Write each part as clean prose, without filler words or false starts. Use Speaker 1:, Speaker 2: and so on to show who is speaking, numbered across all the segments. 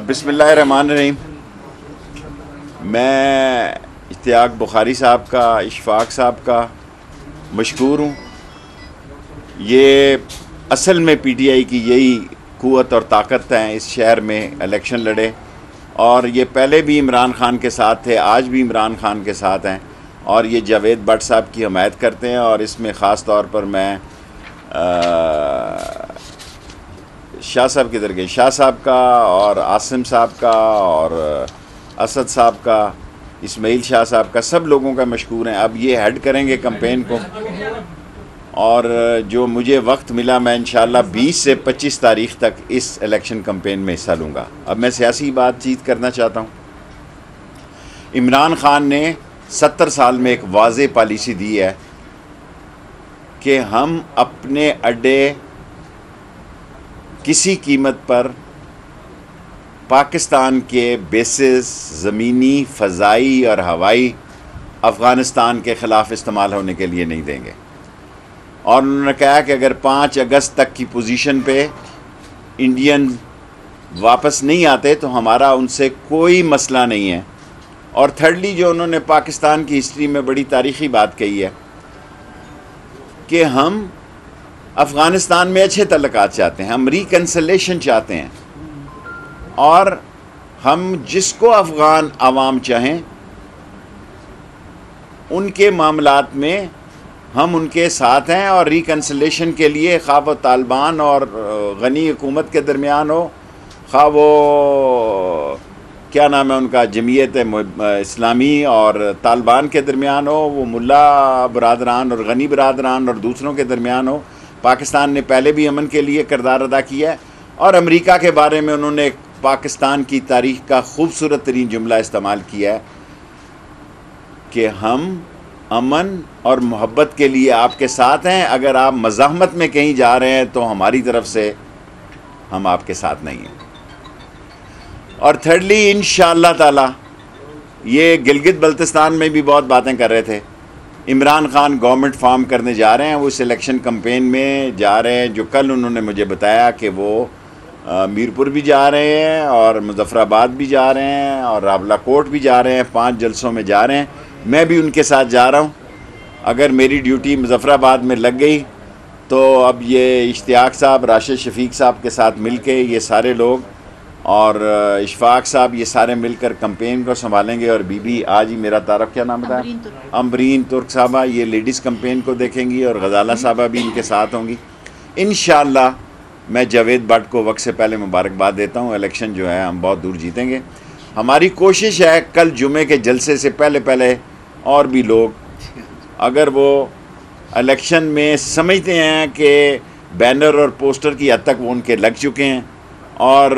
Speaker 1: बिस्मिल्लाहिर्रहमानिर्रहीम। मैं इश्तियाक बुखारी साहब का, इशफाक साहब का मशकूर हूँ। ये असल में पीटीआई की यही क़ुव्वत और ताकत है, इस शहर में इलेक्शन लड़े और ये पहले भी इमरान खान के साथ थे, आज भी इमरान खान के साथ हैं और ये जावेद भट्ट साहब की हमायत करते हैं। और इसमें ख़ास तौर पर मैं शाह साहब किधर गए, शाह साहब का और आसिम साहब का और असद साहब का, इस्माइल शाह साहब का, सब लोगों का मशकूर हैं। अब ये हेड करेंगे कैंपेन को और जो मुझे वक्त मिला मैं इंशाअल्लाह 20 से 25 तारीख़ तक इस इलेक्शन कैंपेन में हिस्सा लूँगा। अब मैं सियासी बातचीत करना चाहता हूँ। इमरान खान ने 70 साल में एक वाज़े पॉलिसी दी है कि हम अपने अड्डे किसी कीमत पर पाकिस्तान के बेसिस ज़मीनी, फ़ज़ाई और हवाई अफ़गानिस्तान के ख़िलाफ़ इस्तेमाल होने के लिए नहीं देंगे। और उन्होंने कहा कि अगर 5 अगस्त तक की पोजीशन पे इंडियन वापस नहीं आते तो हमारा उनसे कोई मसला नहीं है। और थर्डली जो उन्होंने पाकिस्तान की हिस्ट्री में बड़ी तारीख़ी बात कही है कि हम अफ़गानिस्तान में अच्छे तल्लुकात चाहते हैं, हम रिकन्सिलेशन चाहते हैं और हम जिसको अफ़गान आवाम चाहें उनके मामलात में हम उनके साथ हैं। और रिकन्सिलेशन के लिए खा वो तालिबान और गनी हुकूमत के दरमियान हो, खा वो क्या नाम है उनका, जमीयत इस्लामी और तालिबान के दरमियान हो, वो मुल्ला बरादरान और गनी बरादरान और दूसरों के दरमियान हो। पाकिस्तान ने पहले भी अमन के लिए किरदार अदा किया है। और अमेरिका के बारे में उन्होंने पाकिस्तान की तारीख़ का खूबसूरत तरीन जुमला इस्तेमाल किया है कि हम अमन और मोहब्बत के लिए आपके साथ हैं, अगर आप मज़ाहमत में कहीं जा रहे हैं तो हमारी तरफ से हम आपके साथ नहीं हैं। और थर्डली इंशाअल्लाह ताला, ये गिलगित बल्तिस्तान में भी बहुत बातें कर रहे थे, इमरान खान गवर्नमेंट फॉर्म करने जा रहे हैं, वो इस इलेक्शन कैंपेन में जा रहे हैं। जो कल उन्होंने मुझे बताया कि वो मीरपुर भी जा रहे हैं और मुजफ्फराबाद भी जा रहे हैं और रावलाकोट भी जा रहे हैं, 5 जलसों में जा रहे हैं। मैं भी उनके साथ जा रहा हूं। अगर मेरी ड्यूटी मुजफ्फराबाद में लग गई तो अब ये इश्तियाक साहब, राशिद शफीक साहब के साथ मिल के ये सारे लोग और इशफाक साहब, ये सारे मिलकर कैंपेन को संभालेंगे। और बीबी, आज ही मेरा तारफ़ क्या नाम बताया, अम्बरीन तुर्क साहबा, ये लेडीज़ कैंपेन को देखेंगी और गजाला साहबा भी इनके साथ होंगी इंशाअल्लाह। मैं जावेद भट्ट को वक्त से पहले मुबारकबाद देता हूँ। इलेक्शन जो है हम बहुत दूर जीतेंगे। हमारी कोशिश है कल जुमे के जलसे से पहले पहले और भी लोग, अगर वो इलेक्शन में समझते हैं कि बैनर और पोस्टर की हद तक वो उनके लग चुके हैं, और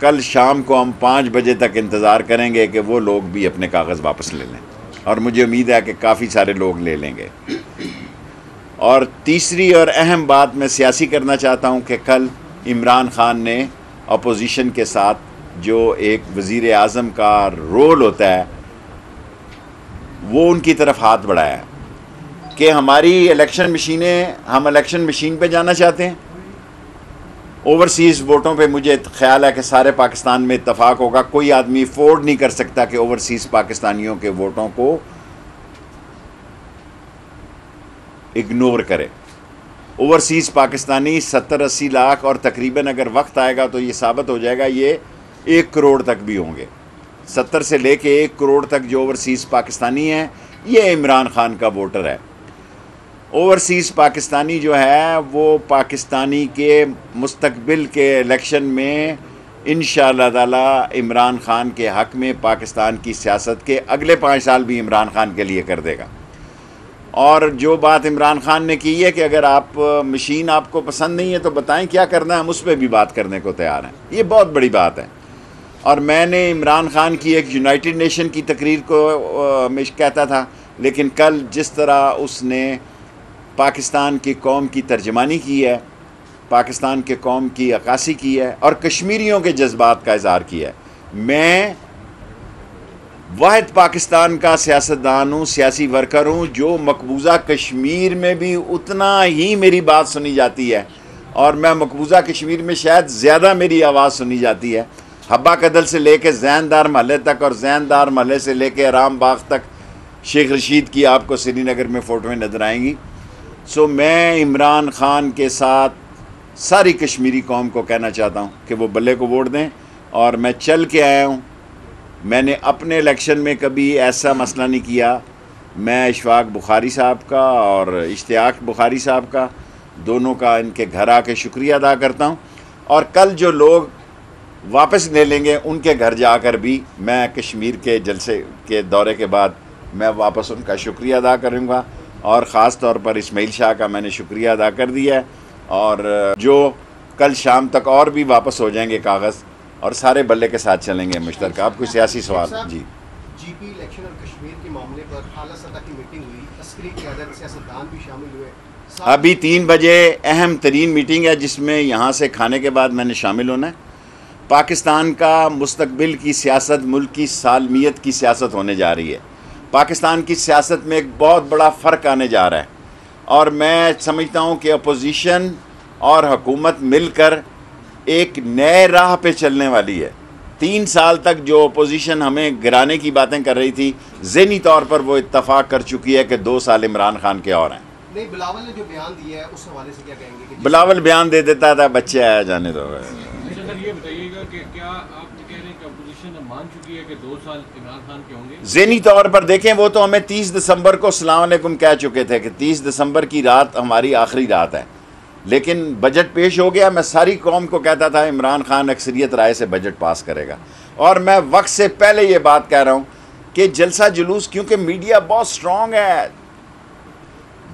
Speaker 1: कल शाम को हम 5 बजे तक इंतज़ार करेंगे कि वो लोग भी अपने कागज़ वापस ले लें। और मुझे उम्मीद है कि काफ़ी सारे लोग ले लेंगे। और तीसरी और अहम बात मैं सियासी करना चाहता हूँ कि कल इमरान खान ने अपोजिशन के साथ जो एक वज़ीर आज़म का रोल होता है वो उनकी तरफ हाथ बढ़ाया है कि हमारी इलेक्शन मशीनें, हम इलेक्शन मशीन पे जाना चाहते हैं। ओवरसीज़ वोटों पे मुझे ख्याल है कि सारे पाकिस्तान में इत्तफाक होगा। कोई आदमी अफोर्ड नहीं कर सकता कि ओवरसीज़ पाकिस्तानियों के वोटों को इग्नोर करे। ओवरसीज़ पाकिस्तानी 70-80 लाख और तकरीबन अगर वक्त आएगा तो ये साबित हो जाएगा ये 1 करोड़ तक भी होंगे। 70 से लेके 1 करोड़ तक जो ओवरसीज़ पाकिस्तानी हैं ये इमरान खान का वोटर है। ओवरसीज़ पाकिस्तानी जो है वो पाकिस्तानी के मुस्तकबिल के इलेक्शन में इंशाअल्लाह ताला इमरान खान के हक़ में पाकिस्तान की सियासत के अगले 5 साल भी इमरान खान के लिए कर देगा। और जो बात इमरान खान ने की है कि अगर आप मशीन आपको पसंद नहीं है तो बताएं क्या करना है, हम उस पर भी बात करने को तैयार हैं। ये बहुत बड़ी बात है। और मैंने इमरान खान की एक यूनाइटेड नेशन की तकरीर को मैं कहता था, लेकिन कल जिस तरह उसने पाकिस्तान की कौम की तर्जमानी की है, पाकिस्तान के कौम की अक्कासी की है और कश्मीरियों के जज्बात का इज़हार किया है, मैं वाहिद पाकिस्तान का सियासतदान हूँ, सियासी वर्कर हूँ जो मकबूजा कश्मीर में भी उतना ही मेरी बात सुनी जाती है और मैं मकबूजा कश्मीर में शायद ज़्यादा मेरी आवाज़ सुनी जाती है। हब्बा कदल से लेके जैनदार महल तक और जैनदार महल से लेके आराम बाग तक शेख रशीद की आपको श्रीनगर में फ़ोटोएं नज़र आएंगी। सो मैं इमरान खान के साथ सारी कश्मीरी कौम को कहना चाहता हूँ कि वो बल्ले को वोट दें। और मैं चल के आया हूँ, मैंने अपने इलेक्शन में कभी ऐसा मसला नहीं किया। मैं इशफाक बुखारी साहब का और इश्तियाक बुखारी साहब का दोनों का इनके घर आके शुक्रिया अदा करता हूँ। और कल जो लोग वापस ले लेंगे उनके घर जाकर भी मैं कश्मीर के जलसे के दौरे के बाद मैं वापस उनका शुक्रिया अदा करूँगा। और ख़ास तौर पर इस्माइल शाह का मैंने शुक्रिया अदा कर दिया है। और जो कल शाम तक और भी वापस हो जाएंगे कागज़ और सारे बल्ले के साथ चलेंगे मुश्तरक। आप कोई सियासी सवाल? जी,
Speaker 2: जीपी इलेक्शन और कश्मीर के मामले पर आला सतह की मीटिंग हुई, अस्करी क़यादत सियासतदान भी शामिल हुए।
Speaker 1: अभी 3 बजे अहम तरीन मीटिंग है जिसमें यहाँ से खाने के बाद मैंने शामिल होना है। पाकिस्तान का मुस्तकबिल की सियासत, मुल्क की सालमियत की सियासत होने जा रही है। पाकिस्तान की सियासत में एक बहुत बड़ा फ़र्क आने जा रहा है और मैं समझता हूँ कि अपोजिशन और हुकूमत मिलकर एक नए राह पे चलने वाली है। 3 साल तक जो अपोजिशन हमें गिराने की बातें कर रही थी, ज़हनी तौर पर वो इत्तफाक कर चुकी है कि 2 साल इमरान खान के और हैं।
Speaker 2: नहीं, बिलावल ने जो बयान दिया है उस हवाले से क्या कहेंगे?
Speaker 1: बिलावल बयान दे देता था, बच्चे आया जाने दो।
Speaker 3: ये बताइएगा कि क्या आप कह रहे हैं कि अपोजिशन मान चुकी है कि 2 साल इमरान खान के होंगे?
Speaker 1: ज़हनी तौर पर देखें, वो तो हमें 30 दिसंबर को अस्सलाम वालेकुम कह चुके थे कि 30 दिसंबर की रात हमारी आखिरी रात है। लेकिन बजट पेश हो गया। मैं सारी कौम को कहता था इमरान खान अक्सरियत राय से बजट पास करेगा। और मैं वक्त से पहले ये बात कह रहा हूँ कि जलसा जुलूस, क्योंकि मीडिया बहुत स्ट्रॉन्ग है,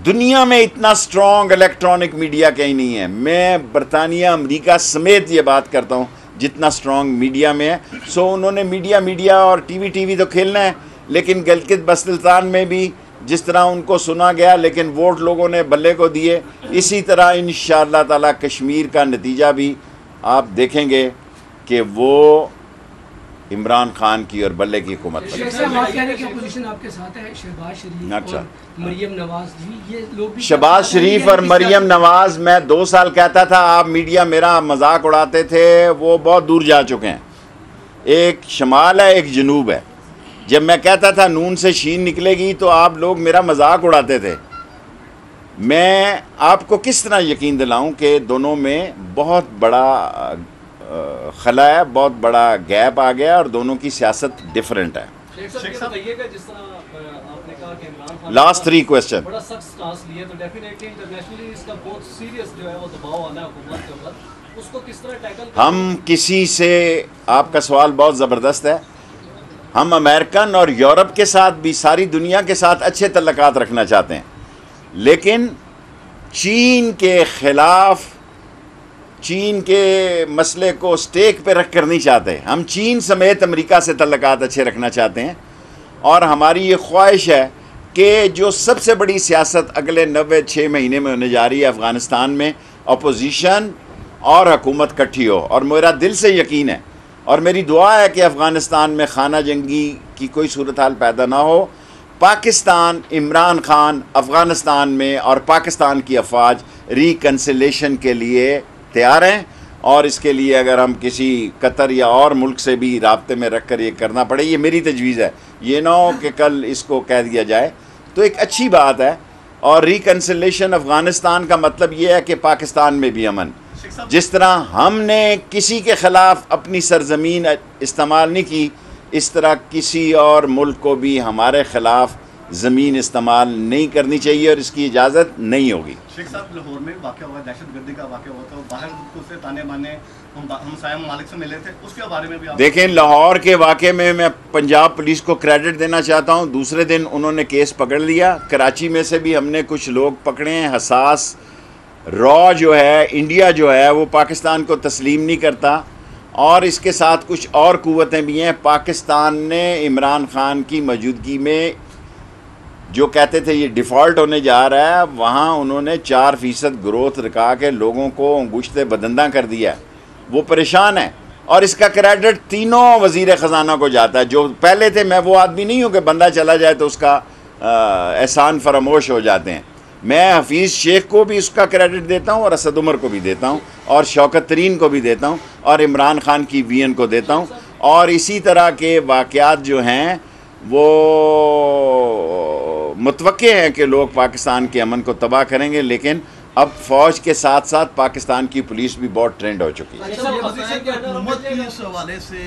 Speaker 1: दुनिया में इतना स्ट्रॉन्ग इलेक्ट्रॉनिक मीडिया कहीं नहीं है। मैं बरतानिया, अमेरिका समेत ये बात करता हूँ जितना स्ट्रॉन्ग मीडिया में है। सो उन्होंने मीडिया और टीवी तो खेलना है, लेकिन गिलगित बल्तिस्तान में भी जिस तरह उनको सुना गया लेकिन वोट लोगों ने बल्ले को दिए, इसी तरह इंशाअल्लाह ताला कश्मीर का नतीजा भी आप देखेंगे कि वो इमरान खान की और बल्ले की हुकूमत
Speaker 4: आपके साथ है। शहबाज शरीफ और मरियम नवाज जी, ये लोग भी
Speaker 1: शहबाज शरीफ और मरियम नवाज, मैं 2 साल कहता था, आप मीडिया मेरा मजाक उड़ाते थे, वो बहुत दूर जा चुके हैं। एक शमाल है, एक जनूब है। जब मैं कहता था नून से शीन निकलेगी तो आप लोग मेरा मजाक उड़ाते थे। मैं आपको किस तरह यकीन दिलाऊं कि दोनों में बहुत बड़ा खला है, बहुत बड़ा गैप आ गया और दोनों की सियासत डिफरेंट है। Last 3 question.
Speaker 3: बड़ा सख्त स्टांस लिया तो डेफिनेटली इंटरनेशनली इसका बहुत सीरियस जो है वो दबाव आना है हुकूमत के ऊपर, उसको किस तरह टैकल?
Speaker 1: हम किसी से, आपका सवाल बहुत ज़बरदस्त है, हम अमेरिकन और यूरोप के साथ भी, सारी दुनिया के साथ अच्छे तल्लुकात रखना चाहते हैं, लेकिन चीन के ख़िलाफ़, चीन के मसले को स्टेक पे रख कर नहीं चाहते। हम चीन समेत अमेरिका से तल्लुकात अच्छे रखना चाहते हैं और हमारी ये ख्वाहिश है कि जो सबसे बड़ी सियासत अगले 96 महीने में होने जा रही है अफ़गानिस्तान में, अपोजिशन और हुकूमत इकट्ठी हो। और मेरा दिल से यकीन है और मेरी दुआ है कि अफ़गानिस्तान में खाना जंगी की कोई सूरत हाल पैदा ना हो। पाकिस्तान, इमरान खान अफ़गानिस्तान में और पाकिस्तान की अफवाज रिकन्सिलेशन के लिए तैयार हैं और इसके लिए अगर हम किसी कतर या और मुल्क से भी राब्ते में रख कर ये करना पड़े, ये मेरी तजवीज़ है। ये ना हो कि कल इसको कह दिया जाए, तो एक अच्छी बात है। और रिकन्सिलेशन अफ़गानिस्तान का मतलब ये है कि पाकिस्तान में भी अमन। जिस तरह हमने किसी के ख़िलाफ़ अपनी सरज़मीन इस्तेमाल नहीं की, इस तरह किसी और मुल्क को भी हमारे ख़िलाफ़ ज़मीन इस्तेमाल नहीं करनी चाहिए और इसकी इजाज़त नहीं होगी।
Speaker 5: शेख साहब, लाहौर में वाक़या हुआ, दहशतगर्दी का वाक़या हुआ था, बाहर से ताने माने हमसाया ममालिक से मिले थे, उसके बारे में भी आप
Speaker 1: देखें। लाहौर के वाक़े में मैं पंजाब पुलिस को क्रेडिट देना चाहता हूँ। दूसरे दिन उन्होंने केस पकड़ लिया। कराची में से भी हमने कुछ लोग पकड़े हैं। हसास रॉ जो है, इंडिया जो है, वो पाकिस्तान को तस्लीम नहीं करता और इसके साथ कुछ और कुव्वतें भी हैं। पाकिस्तान ने इमरान खान की मौजूदगी में जो कहते थे ये डिफ़ॉल्ट होने जा रहा है, वहाँ उन्होंने 4% ग्रोथ रखा के लोगों को अंगुश्ते बदंदा कर दिया है। वो परेशान है और इसका क्रेडिट तीनों वज़ीर ख़जाना को जाता है जो पहले थे। मैं वो आदमी नहीं हूँ कि बंदा चला जाए तो उसका एहसान फरामोश हो जाते हैं। मैं हफीज़ शेख को भी उसका क्रेडिट देता हूँ और असद उमर को भी देता हूँ और शौकत तरीन को भी देता हूँ और इमरान खान की वीएन को देता हूँ। और इसी तरह के वाक़यात जो हैं वो मुतवक्के हैं कि लोग पाकिस्तान के अमन को तबाह करेंगे, लेकिन अब फ़ौज के साथ साथ पाकिस्तान की पुलिस भी बहुत ट्रेंड हो चुकी है।
Speaker 6: हुकूमत की इस हवाले से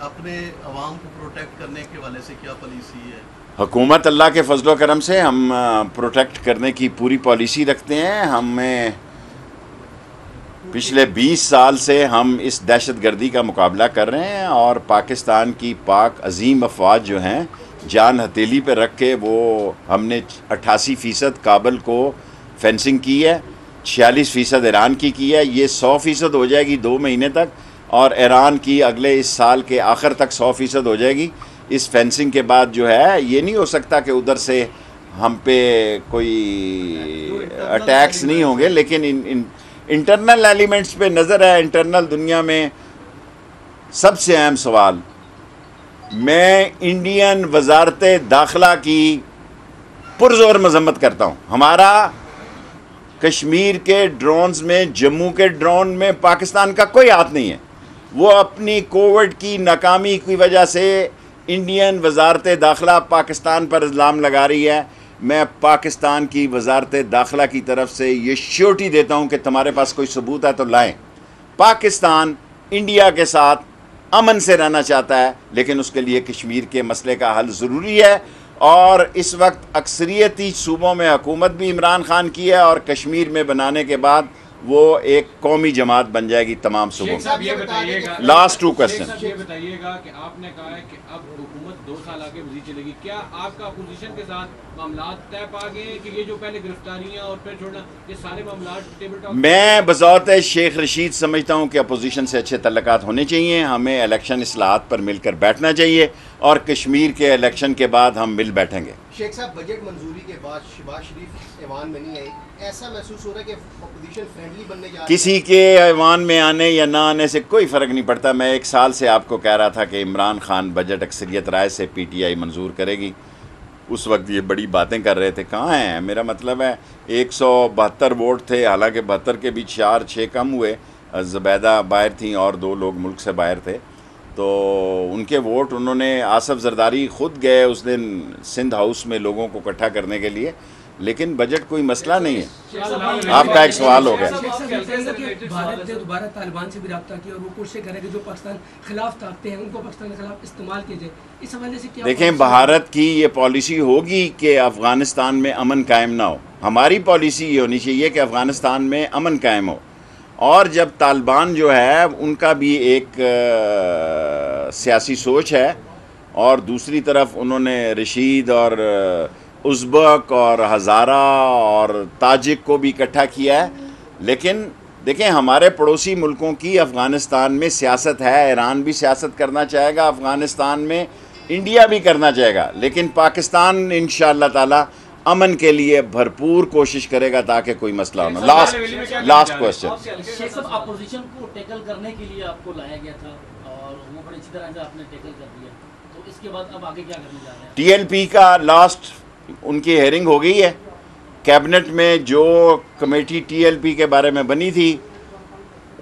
Speaker 6: अपने अवाम को प्रोटेक्ट करने के हवाले से क्या पॉलिसी है?
Speaker 1: हुकूमत अल्लाह के फजलो करम से हम प्रोटेक्ट करने की पूरी पॉलिसी रखते हैं। हमें पिछले 20 साल से हम इस दहशत गर्दी का मुकाबला कर रहे हैं और पाकिस्तान की पाक अजीम अफवाज जो हैं जान हथेली पर रख के वो हमने 88% काबल को फेंसिंग की है, 46% ईरान की है। ये 100% हो जाएगी 2 महीने तक और ईरान की अगले इस साल के आखिर तक 100% हो जाएगी। इस फेंसिंग के बाद जो है ये नहीं हो सकता कि उधर से हम पे कोई अटैक्स नहीं होंगे, लेकिन इंटरनल एलिमेंट्स पे नज़र है। इंटरनल दुनिया में सबसे अहम सवाल, मैं इंडियन वजारत दाखिला की पुरज़ोर मजम्मत करता हूँ। हमारा कश्मीर के ड्रोन्स में, जम्मू के ड्रोन में पाकिस्तान का कोई हाथ नहीं है। वो अपनी कोविड की नाकामी की वजह से इंडियन वजारत दाखिला पाकिस्तान पर इल्ज़ाम लगा रही है। मैं पाकिस्तान की वजारत दाखिला की तरफ से ये श्योरिटी देता हूँ कि तुम्हारे पास कोई सबूत है तो लाएं। पाकिस्तान इंडिया के साथ अमन से रहना चाहता है, लेकिन उसके लिए कश्मीर के मसले का हल ज़रूरी है। और इस वक्त अक्सरियती सूबों में हुकूमत भी इमरान खान की है और कश्मीर में बनाने के बाद वो एक कौमी जमात बन जाएगी तमाम सूबों में। Last 2 question.
Speaker 3: ये बताइएगा कि आपने कहा है कि अब हुकूमत 2 साल आगे मज़ीद चलेगी, क्या आपका अपोजिशन के साथ मामलात तय पा गए हैं कि ये जो पहले गिरफ्तारियां और फिर छोड़ना, ये सारे मामलात टेबल टॉक?
Speaker 1: मैं बज़ौत शेख रशीद समझता हूँ कि अपोजिशन से अच्छे तल्लुकात होने चाहिए। हमें इलेक्शन इस्लाहात पर मिलकर बैठना चाहिए और कश्मीर के इलेक्शन के बाद हम मिल बैठेंगे।
Speaker 2: शेख साहब, बजट मंजूरी के बाद शहबाज शरीफ ऐवान में नहीं आई, ऐसा महसूस हो रहा है कि अपोजिशन फ्रेंडली बनने जा रही है?
Speaker 1: किसी के ऐवान में आने या ना आने से कोई फ़र्क नहीं पड़ता। मैं 1 साल से आपको कह रहा था कि इमरान खान बजट अक्सरियत राय से पीटीआई मंजूर करेगी। उस वक्त ये बड़ी बातें कर रहे थे, कहाँ हैं? मेरा मतलब है 172 वोट थे, हालांकि 72 के भी 4-6 कम हुए। ज़ुबैदा बाहर थी और 2 लोग मुल्क से बाहर थे, तो उनके वोट उन्होंने, आसफ जरदारी ख़ुद गए उस दिन सिंध हाउस में लोगों को इकट्ठा करने के लिए, लेकिन बजट कोई मसला नहीं है। आपका एक सवाल हो गया।
Speaker 4: भारत ने दोबारा तालिबान से भी रब्ता किया और वो कोशिश करे कि जो पाकिस्तान खिलाफ ताकतें हैं उनको पाकिस्तान के खिलाफ इस्तेमाल किया जाए। इस हवाले से क्या
Speaker 1: देखें, भारत की ये पॉलिसी होगी कि अफ़गानिस्तान में अमन कायम ना हो। हमारी पॉलिसी ये होनी चाहिए कि अफ़गानिस्तान में अमन कायम हो। और जब तालिबान जो है उनका भी एक सियासी सोच है और दूसरी तरफ उन्होंने रशीद और उज़्बक और हज़ारा और ताजिक को भी इकट्ठा किया है। लेकिन देखें, हमारे पड़ोसी मुल्कों की अफ़गानिस्तान में सियासत है। ईरान भी सियासत करना चाहेगा अफ़गानिस्तान में, इंडिया भी करना चाहेगा, लेकिन पाकिस्तान इंशाअल्लाह ताला अमन के लिए भरपूर कोशिश करेगा ताकि कोई मसला ना। Last question.
Speaker 7: शेख साहब, अपोजिशन को टैकल करने के लिए आपको लाया गया था और वो बड़ी अच्छी तरह से आपने टैकल कर दिया, तो इसके बाद अब आगे क्या करने जा रहे हैं?
Speaker 1: टीएलपी का लास्ट उनकी हेयरिंग हो गई है कैबिनेट में। जो कमेटी टीएलपी के बारे में बनी थी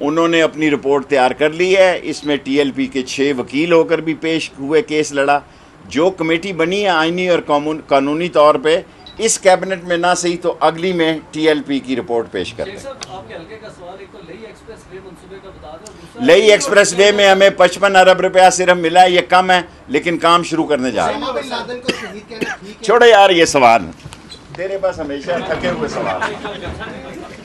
Speaker 1: उन्होंने अपनी रिपोर्ट तैयार कर ली है। इसमें टीएलपी के 6 वकील होकर भी पेश हुए, केस लड़ा। जो कमेटी बनी है आईनी और कानूनी तौर पे, इस कैबिनेट में ना सही तो अगली में टीएलपी की रिपोर्ट पेश कर दें। लेई एक्सप्रेस वे में हमें 55 अरब रुपया सिर्फ मिला है, ये कम है, लेकिन काम शुरू करने जा रहे हैं। छोड़ो यार ये सवाल, तेरे पास हमेशा थके हुए सवाल।